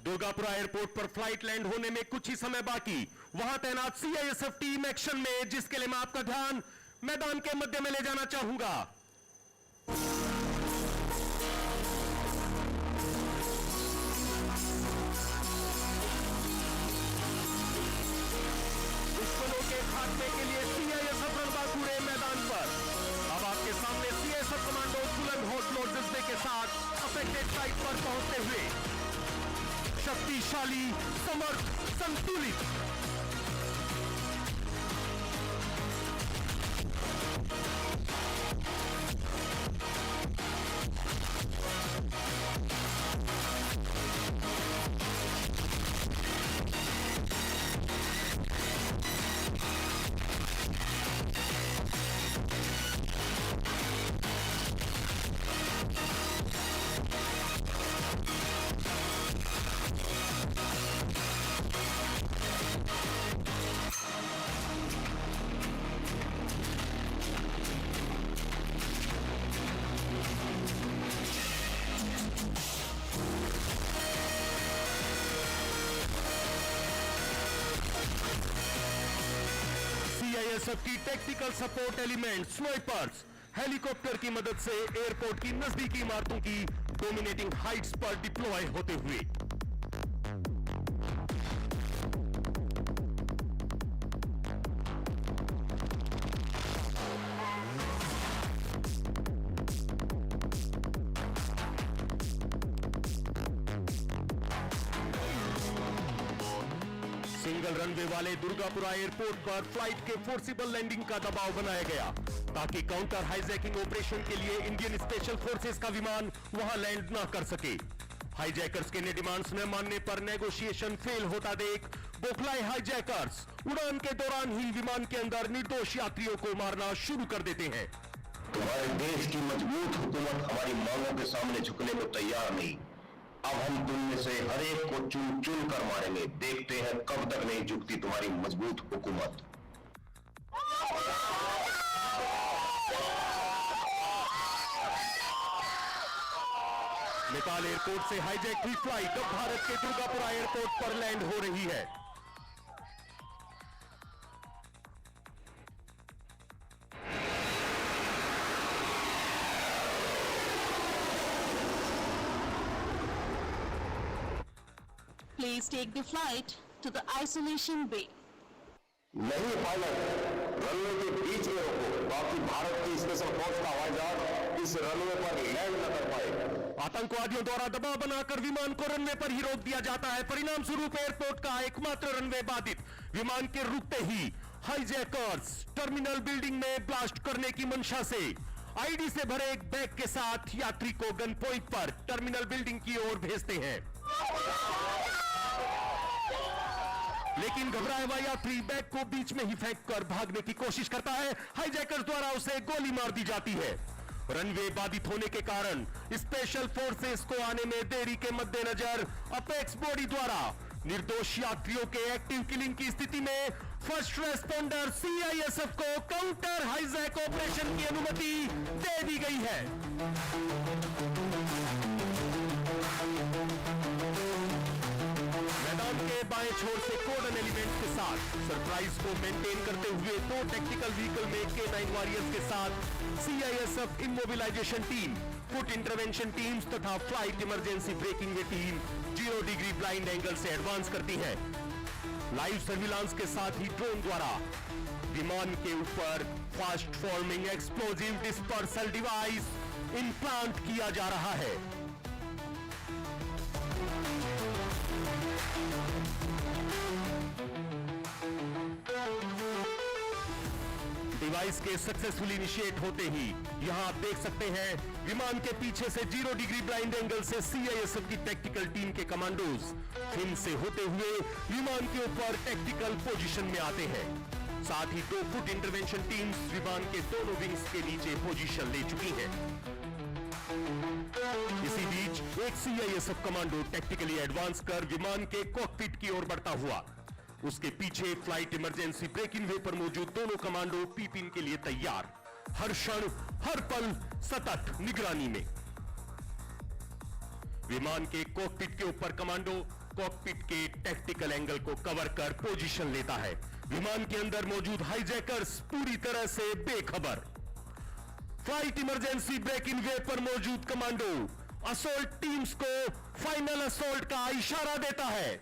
Durgapura airport पर flight land होने में कुछ ही समय बाकी, वहां तैनात सीआईएसएफ टीम एक्शन में, जिसके लिए मैं आपका ध्यान मैदान के मध्य में ले जाना चाहूंगा। दुश्मनों के खात्मे के लिए सीआईएसएफ रणबांकुरे मैदान पर। अब आपके सामने सीआईएसएफ कमांडो बुलंद हौसलों और जज्बे के साथ अफेक्टेड साइट पर पहुंचते हुए शक्तिशाली, समर्थ, संतुलित। सीआईएसएफ की technical support element snipers helicopter की मदद से एयरपोर्ट की नजदीकी इमारतों की डोमिनेटिंग हाइट्स पर डिप्लॉय होते हुए सिंगल रनवे वाले दुर्गापुरा एयरपोर्ट पर फ्लाइट के फोर्सिबल लैंडिंग का दबाव बनाया गया ताकि काउंटर हाईजैकिंग ऑपरेशन के लिए इंडियन स्पेशल फोर्सेस का विमान वहां लैंड न कर सके। हाईजैकर्स के डिमांड्स न मानने पर नेगोशिएशन फेल होता देख बौखलाए हाईजैकर्स उड़ान के दौरान ही विमान के अंदर निर्दोष यात्रियों को मारना शुरू कर देते हैं। तुम्हारे देश की मजबूत हुकूमत हमारी मांगों के सामने झुकने को तैयार नहीं। अब हम तुम में से हर एक को चुन चुन कर मारेंगे। देखते हैं कब तक नहीं झुकती तुम्हारी मजबूत हुकूमत। नेपाल एयरपोर्ट से हाईजैक हुई फ्लाइट अब भारत के दुर्गापुरा एयरपोर्ट पर लैंड हो रही है। Please take the flight to the isolation bay. नहीं पायलट, रनवे के बीच में रोको ताकि भारत की स्पेशल फोर्स का हवाई जहाज इस रनवे पर लैंड न कर पाए। आतंकवादियों द्वारा दबाव बनाकर विमान को रनवे पर ही रोक दिया जाता है। परिणाम स्वरूप एयरपोर्ट का एकमात्र रनवे बाधित। विमान के रुकते ही हाईजैकर्स टर्मिनल बिल्डिंग में ब्लास्ट करने की मंशा से आईडी से भरे एक बैग के साथ यात्री को गन पॉइंट पर टर्मिनल बिल्डिंग की ओर भेजते हैं। लेकिन घबराया हुआ यात्री बैग को बीच में ही फेंक कर भागने की कोशिश करता है। हाईजैकर्स द्वारा उसे गोली मार दी जाती है। रनवे बाधित होने के कारण स्पेशल फोर्सेस को आने में देरी के मद्देनजर अपेक्स बॉडी द्वारा निर्दोष यात्रियों के एक्टिव किलिंग की स्थिति में फर्स्ट रेस्पोंडर सीआईएसएफ को काउंटर हाईजैक ऑपरेशन की अनुमति दे दी गई है। मैदान के बाएं छोर से कोडन एलिमेंट के साथ सरप्राइज को मेंटेन करते हुए दो टेक्निकल व्हीकल में K9 वॉरियर्स के साथ CISF immobilisation team, foot intervention teams तथा flight emergency breaking way team 0 degree blind angle से एडवांस करती है। लाइव सर्विलांस के साथ ही ड्रोन द्वारा विमान के ऊपर fast forming explosive dispersal device implant किया जा रहा है। डिवाइस के सक्सेसफुली इनिशिएट होते ही यहां आप देख सकते हैं विमान के पीछे से 0 डिग्री ब्लाइंड एंगल से सीआईएसएफ की टेक्निकल टीम के कमांडोज फिन से होते हुए विमान के ऊपर टेक्निकल पोजीशन में आते हैं। साथ ही 2 फुट इंटरवेंशन टीम्स विमान के दोनों विंग्स के नीचे पोजीशन ले चुकी हैं। इसी बीच एक सीआईएसएफ कमांडो टेक्निकली एडवांस कर विमान के कॉकपिट की ओर बढ़ता हुआ। उसके पीछे फ्लाइट इमरजेंसी ब्रेकिंग वे पर मौजूद दोनों कमांडो पीपिन के लिए तैयार, हर क्षण हर पल सतत निगरानी में। विमान के कॉकपिट के ऊपर कमांडो कॉकपिट के टैक्टिकल एंगल को कवर कर पोजीशन लेता है। विमान के अंदर मौजूद हाईजैकर्स पूरी तरह से बेखबर। फ्लाइट इमरजेंसी ब्रेक इन वे पर मौजूद कमांडो असोल्ट टीम्स को फाइनल असोल्ट का इशारा देता है।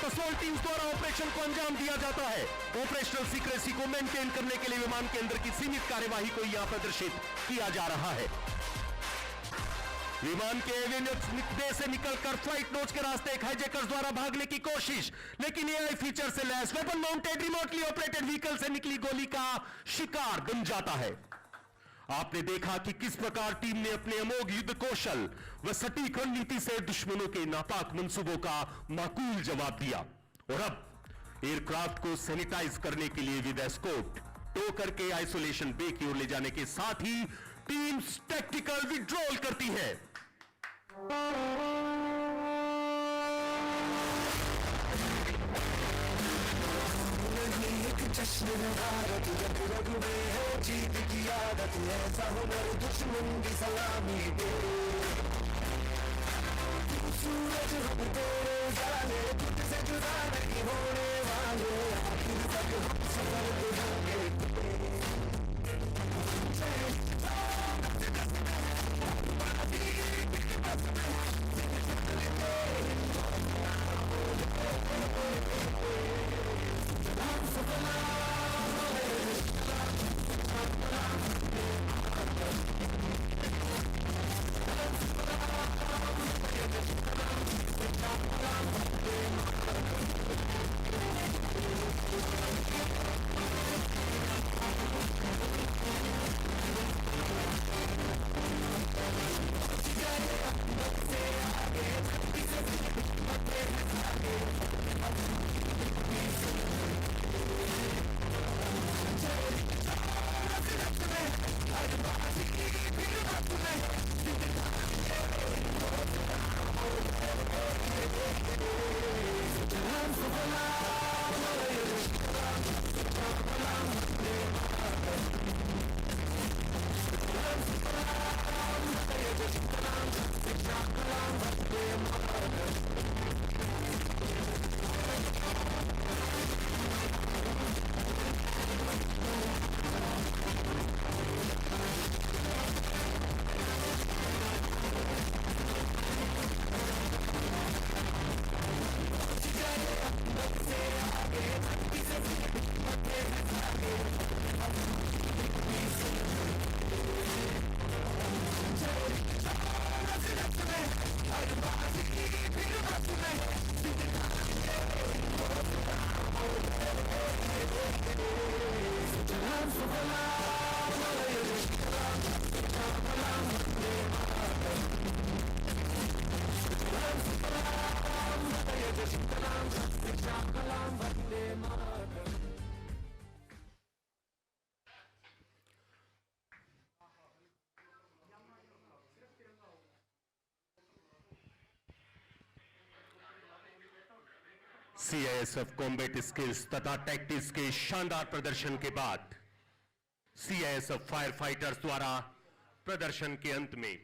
असोल्ट टीम्स द्वारा ऑपरेशन को अंजाम दिया जाता है। ऑपरेशनल सीक्रेसी को मेंटेन करने के लिए विमान के अंदर की सीमित कार्यवाही को यहां प्रदर्शित किया जा रहा है। विमान के एवियनिक्स से निकलकर फ्लाइट नोच के रास्ते एक हाईजैकर्स द्वारा भागने की कोशिश, लेकिन एआई फीचर से लैस weapon mounted remotely operated vehicle से निकली गोली का शिकार बन जाता है। आपने देखा कि किस प्रकार टीम ने अपने अमोघ युद्ध कौशल व सटीक रणनीति से दुश्मनों के नापाक मंसूबों का माकूल जवाब दिया, और अब एयरक्राफ्ट को सैनिटाइज करने के लिए विद एस्कॉर्ट टो करके आइसोलेशन बे की ओर ले जाने के साथ ही टीम्स टैक्टिकल विड्रॉल करती है। जश्न भारत रग रग में है जीत की आदत, ऐसा हुनर दुश्मन की सलामी दे। तू सूरज हम तेरे जाने, तुझसे जुदा नहीं होने वाले, आखिर तक हम सफल होंगे। सीआईएसएफ कॉम्बैट स्किल्स तथा टैक्टिक्स के शानदार प्रदर्शन के बाद सीआईएसएफ फायर फाइटर्स द्वारा प्रदर्शन के अंत में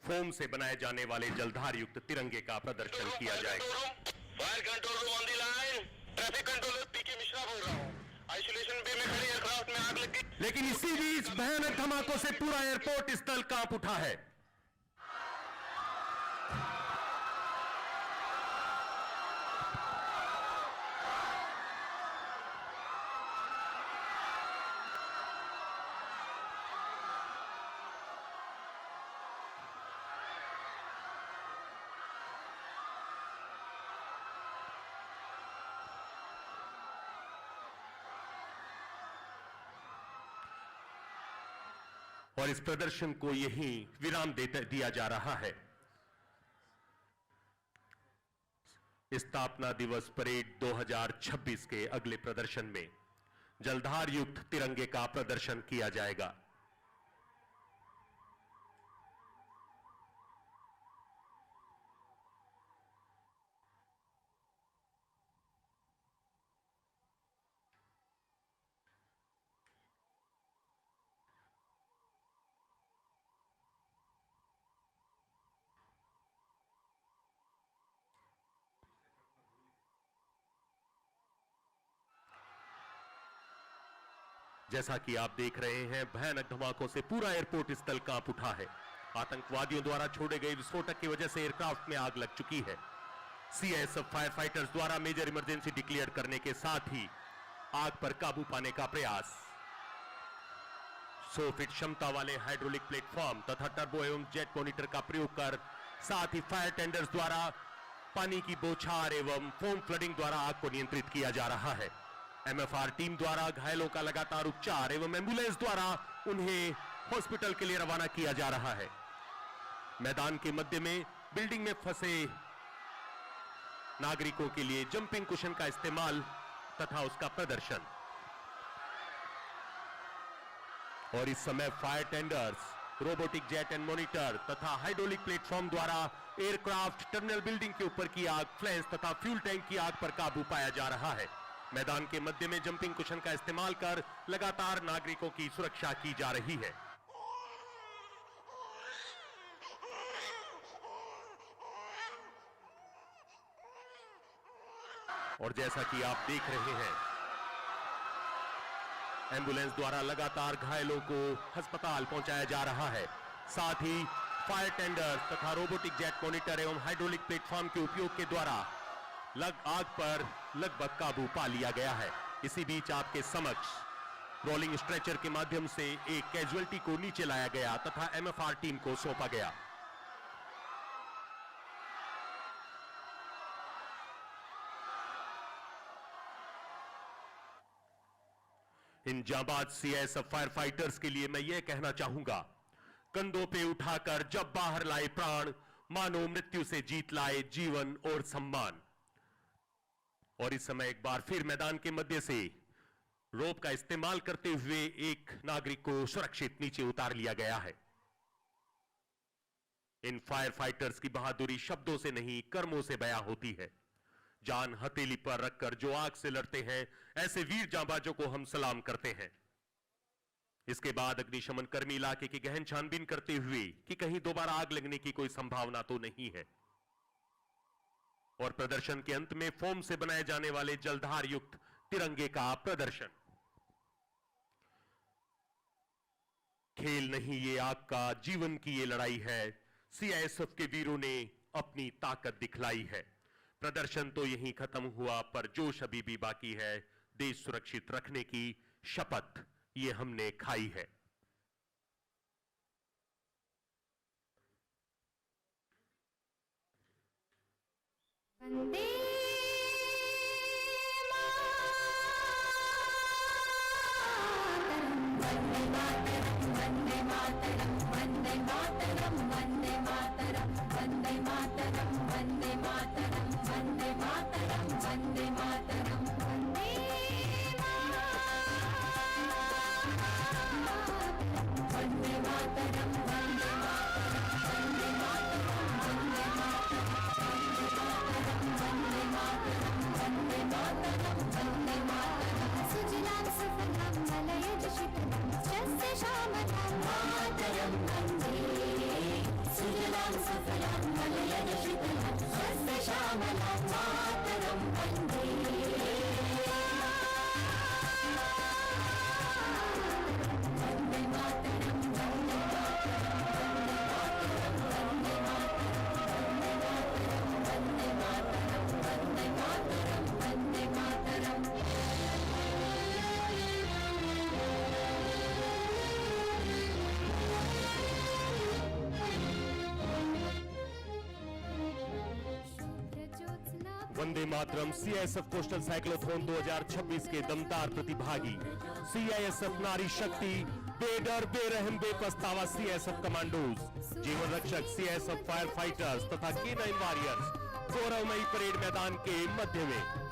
फोम से बनाए जाने वाले जलधार युक्त तिरंगे का प्रदर्शन किया जाएगा। Fire control room on the line, traffic controller P K Mishra बोल रहा हूं। आइसोलेशन बे में खड़ी एयरक्राफ्ट में आग लग गई, लेकिन इसी बीच भयानक धमाकों से पूरा एयरपोर्ट स्थल कांप उठा है। और इस प्रदर्शन को यहीं विराम दिया जा रहा है। स्थापना दिवस परेड 2026 के अगले प्रदर्शन में जलधार युक्त तिरंगे का प्रदर्शन किया जाएगा। जैसा कि आप देख रहे हैं, भयानक धमाकों से पूरा एयरपोर्ट स्थल कांप उठा है। आतंकवादियों द्वारा छोड़े गए विस्फोटक की वजह से एयरक्राफ्ट में आग लग चुकी है। सीआईएसएफ फायर फाइटर्स द्वारा मेजर इमरजेंसी डिक्लेयर करने के साथ ही आग पर काबू पाने का प्रयास। 100 फीट क्षमता वाले हाइड्रोलिक प्लेटफॉर्म तथा टर्बो एवं जेट मॉनिटर का प्रयोग कर, साथ ही फायर टेंडर्स द्वारा पानी की बौछार एवं फोम फ्लडिंग द्वारा आग को नियंत्रित किया जा रहा है। एमएफआर टीम द्वारा घायलों का लगातार उपचार एवं एम्बुलेंस द्वारा उन्हें हॉस्पिटल के लिए रवाना किया जा रहा है। मैदान के मध्य में बिल्डिंग में फंसे नागरिकों के लिए जंपिंग कुशन का इस्तेमाल तथा उसका प्रदर्शन। और इस समय fire tenders, robotic jet and monitor तथा हाइड्रोलिक प्लेटफॉर्म द्वारा एयरक्राफ्ट टर्मिनल बिल्डिंग के ऊपर की आग, फ्लैश तथा फ्यूल टैंक की आग पर काबू पाया जा रहा है। मैदान के मध्य में जंपिंग कुशन का इस्तेमाल कर लगातार नागरिकों की सुरक्षा की जा रही है। और जैसा कि आप देख रहे हैं, एम्बुलेंस द्वारा लगातार घायलों को अस्पताल पहुंचाया जा रहा है। साथ ही फायर टेंडर्स तथा रोबोटिक जेट मॉनिटर एवं हाइड्रोलिक प्लेटफॉर्म के उपयोग के द्वारा आग पर लगभग काबू पा लिया गया है। इसी बीच आपके समक्ष रोलिंग स्ट्रेचर के माध्यम से एक कैजुअल्टी को नीचे लाया गया तथा एमएफआर टीम को सौंपा गया। इन जाबाज सीआईएसएफ फायर फाइटर्स के लिए मैं यह कहना चाहूंगा, कंधों पे उठाकर जब बाहर लाए प्राण, मानो मृत्यु से जीत लाए जीवन और सम्मान। और इस समय एक बार फिर मैदान के मध्य से रोप का इस्तेमाल करते हुए एक नागरिक को सुरक्षित नीचे उतार लिया गया है। इन फायर फाइटर्स की बहादुरी शब्दों से नहीं, कर्मों से बयां होती है। जान हथेली पर रखकर जो आग से लड़ते हैं, ऐसे वीर जांबाजों को हम सलाम करते हैं। इसके बाद अग्निशमन कर्मी इलाके की गहन छानबीन करते हुए कि कहीं दोबारा आग लगने की कोई संभावना तो नहीं है। और प्रदर्शन के अंत में फोम से बनाए जाने वाले जलधार युक्त तिरंगे का प्रदर्शन। खेल नहीं ये आग का, जीवन की ये लड़ाई है। सीआईएसएफ के वीरों ने अपनी ताकत दिखलाई है। प्रदर्शन तो यहीं खत्म हुआ, पर जोश अभी भी बाकी है। देश सुरक्षित रखने की शपथ ये हमने खाई है। वंदे मातरम, वंदे मातरम, वंदे मातरम, वंदे मातरम, वंदे मातरम, वंदे मातरम, वंदे मातरम, वंदे मातरम, वंदे मातरम, वंदे मातरम, वंदे मातरम, वंदे मातरम, सुजलां सुफलां मलयज शीतलां शस्य श्यामलां मातरं वन्दे। सुजलां सुफलां मलयज शीतलां शस्य श्यामलां मातरं वन्दे। वन्दे मातरं, वन्दे मातरं, वन्दे मातरं, वन्दे मातरं, वन्दे मातरं, वन्दे मातरं, वन्दे मातरं। Vande Mataram CISF coastal cyclothon 2026 के दमदार प्रतिभागी सीआईएसएफ नारी शक्ति, बेडर बेरहम बेपछतावा सीआईएसएफ कमांडोज, जीवन रक्षक सीआईएसएफ फायर फाइटर्स तथा K9 वॉरियर्स गौरवमयी परेड मैदान के मध्य में